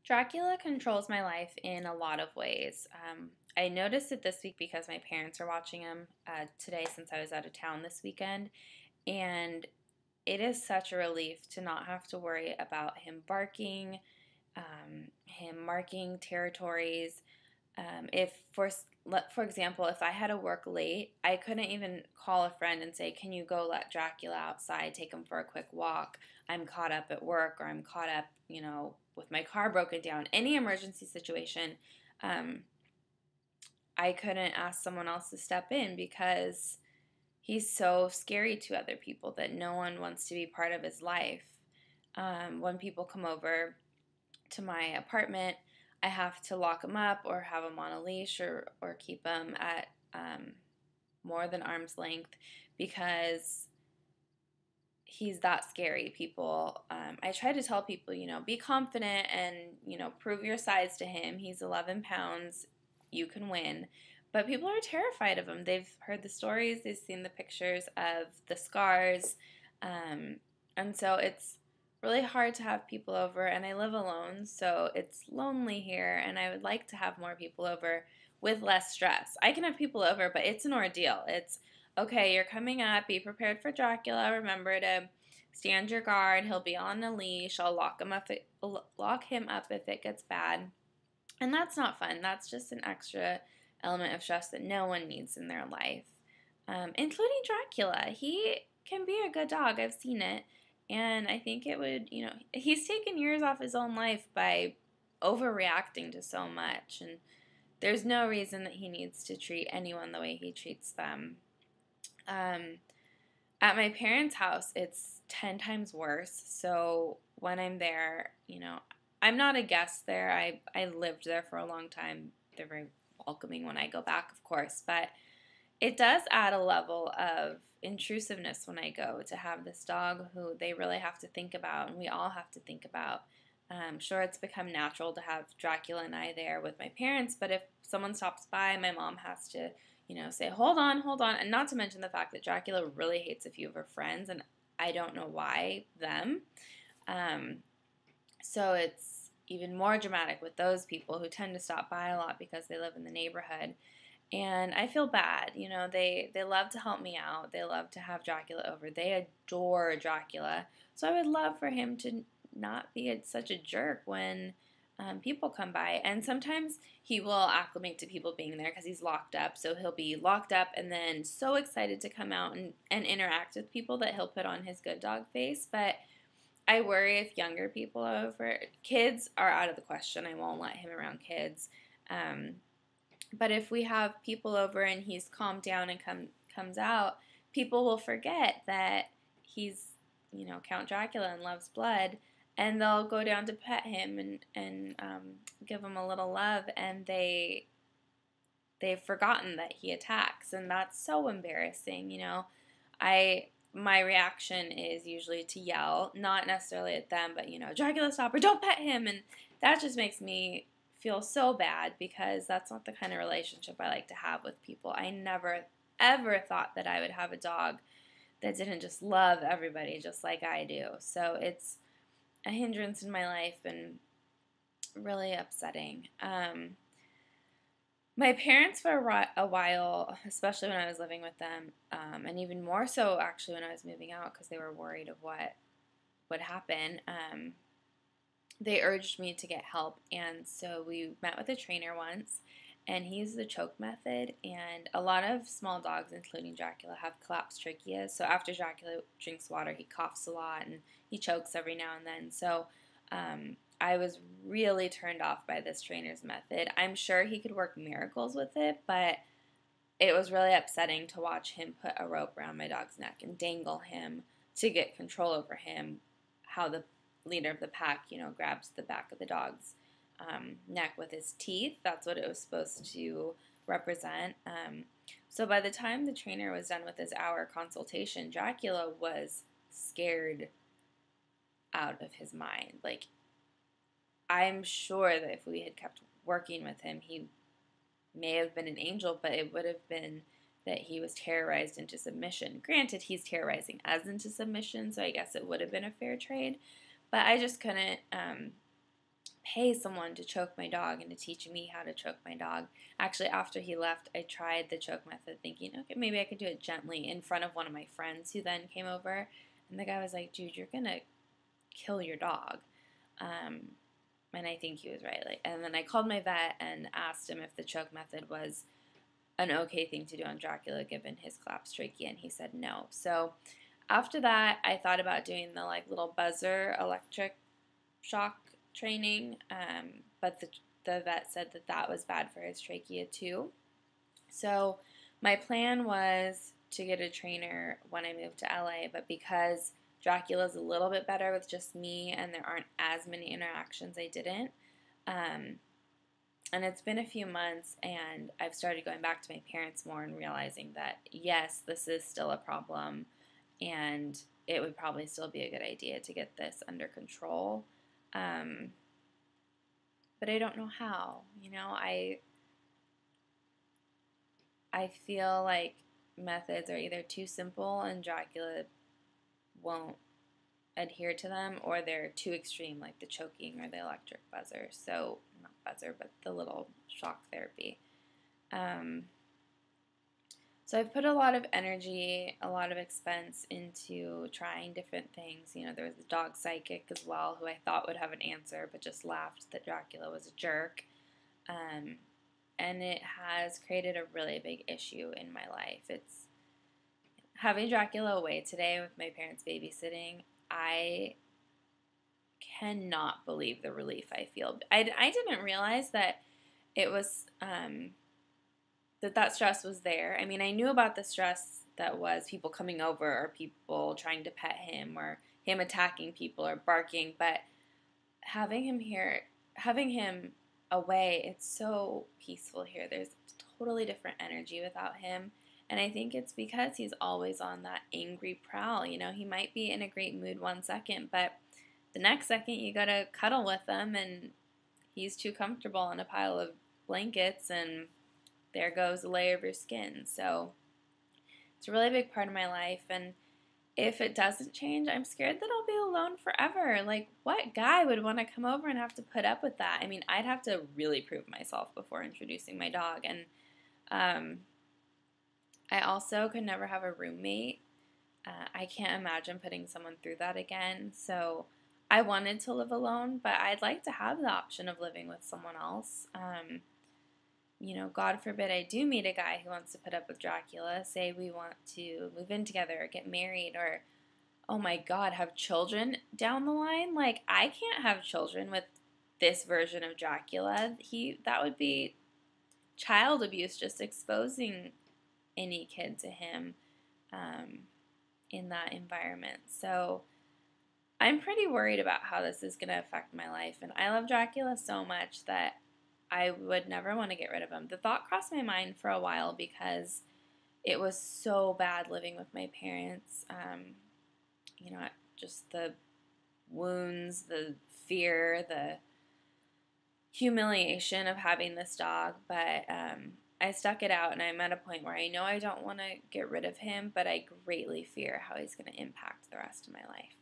Dracula controls my life in a lot of ways. I noticed it this week because my parents are watching him today since I was out of town this weekend. And it is such a relief to not have to worry about him barking, him marking territories. If for example, if I had to work late, I couldn't even call a friend and say, "Can you go let Dracula outside, take him for a quick walk? I'm caught up at work, or I'm caught up, with my car broken down." Any emergency situation, um, I couldn't ask someone else to step in because he's so scary to other people that no one wants to be part of his life. When people come over to my apartment, I have to lock him up or have him on a leash or keep him at more than arm's length because he's that scary. I try to tell people, be confident and, prove your size to him. He's 11 pounds. You can win. But people are terrified of him. They've heard the stories. They've seen the pictures of the scars. And so it's really hard to have people over, and I live alone, so it's lonely here, and I would like to have more people over with less stress. I can have people over, but it's an ordeal. It's, okay, you're coming up, be prepared for Dracula, remember to stand your guard, he'll be on a leash, I'll lock him up if it gets bad. And that's not fun. That's just an extra element of stress that no one needs in their life, including Dracula. He can be a good dog. I've seen it. And I think it would, he's taken years off his own life by overreacting to so much. And there's no reason that he needs to treat anyone the way he treats them. At my parents' house, it's 10 times worse. So when I'm there, I'm not a guest there. I lived there for a long time. They're very welcoming when I go back, of course. But it does add a level of intrusiveness when I go to have this dog who they really have to think about, and we all have to think about. Sure, it's become natural to have Dracula and I there with my parents, but if someone stops by, my mom has to, say, hold on, and not to mention the fact that Dracula really hates a few of her friends, and I don't know why them. So it's even more dramatic with those people who tend to stop by a lot because they live in the neighborhood. And I feel bad, they love to help me out. They love to have Dracula over. They adore Dracula. So I would love for him to not be such a jerk when people come by. And sometimes he will acclimate to people being there because he's locked up. So he'll be locked up and then so excited to come out and interact with people that he'll put on his good dog face. But I worry if younger people are over. Kids are out of the question. I won't let him around kids. But if we have people over and he's calmed down and comes out, people will forget that he's, Count Dracula and loves blood, and they'll go down to pet him and give him a little love, and they've forgotten that he attacks, and that's so embarrassing. My reaction is usually to yell, not necessarily at them, but Dracula, stop, or don't pet him, and that just makes me feel so bad because that's not the kind of relationship I like to have with people. I never, ever thought that I would have a dog that didn't just love everybody just like I do. So it's a hindrance in my life and really upsetting. My parents for a while, especially when I was living with them, and even more so actually when I was moving out because they were worried of what would happen, they urged me to get help, and so we met with a trainer once, and he used the choke method, and a lot of small dogs, including Dracula, have collapsed tracheas, so after Dracula drinks water, he coughs a lot, and he chokes every now and then, so I was really turned off by this trainer's method. I'm sure he could work miracles with it, but it was really upsetting to watch him put a rope around my dog's neck and dangle him to get control over him, how the leader of the pack, grabs the back of the dog's neck with his teeth. That's what it was supposed to represent. So by the time the trainer was done with his hour consultation, Dracula was scared out of his mind. Like, I'm sure that if we had kept working with him, he may have been an angel, but it would have been that he was terrorized into submission. Granted, he's terrorizing us into submission, so I guess it would have been a fair trade. But I just couldn't pay someone to choke my dog and to teach me how to choke my dog. Actually, after he left, I tried the choke method thinking, okay, maybe I could do it gently in front of one of my friends who then came over. And the guy was like, dude, you're going to kill your dog. And I think he was right. And then I called my vet and asked him if the choke method was an okay thing to do on Dracula given his collapsed trachea, and he said no. So after that, I thought about doing the little buzzer electric shock training, but the vet said that was bad for his trachea too. So my plan was to get a trainer when I moved to LA, but because Dracula's a little bit better with just me and there aren't as many interactions, I didn't. And it's been a few months, and I've started going back to my parents more and realizing that, yes, this is still a problem, and it would probably still be a good idea to get this under control. But I don't know how. I feel like methods are either too simple and Dracula won't adhere to them, or they're too extreme, like the choking or the electric buzzer. So, not buzzer, but the little shock therapy. So I've put a lot of energy, a lot of expense into trying different things. There was a dog psychic as well who I thought would have an answer, but just laughed that Dracula was a jerk. And it has created a really big issue in my life. It's having Dracula away today with my parents babysitting. I cannot believe the relief I feel. I didn't realize that it was that stress was there. I mean, I knew about the stress that was people coming over or people trying to pet him or him attacking people or barking, but having him here, having him away, it's so peaceful here. There's totally different energy without him. And I think it's because he's always on that angry prowl. He might be in a great mood 1 second, but the next second you gotta cuddle with him and he's too comfortable on a pile of blankets and there goes a layer of your skin. So it's a really big part of my life, and if it doesn't change, I'm scared that I'll be alone forever. What guy would want to come over and have to put up with that? I mean, I'd have to really prove myself before introducing my dog, and I also could never have a roommate. I can't imagine putting someone through that again, so I wanted to live alone, but I'd like to have the option of living with someone else. God forbid I do meet a guy who wants to put up with Dracula, say we want to move in together or get married or, oh my God, have children down the line. I can't have children with this version of Dracula. That would be child abuse, just exposing any kid to him in that environment. So I'm pretty worried about how this is going to affect my life, and I love Dracula so much that I would never want to get rid of him. The thought crossed my mind for a while because it was so bad living with my parents. Just the wounds, the fear, the humiliation of having this dog. But I stuck it out, and I'm at a point where I know I don't want to get rid of him, but I greatly fear how he's going to impact the rest of my life.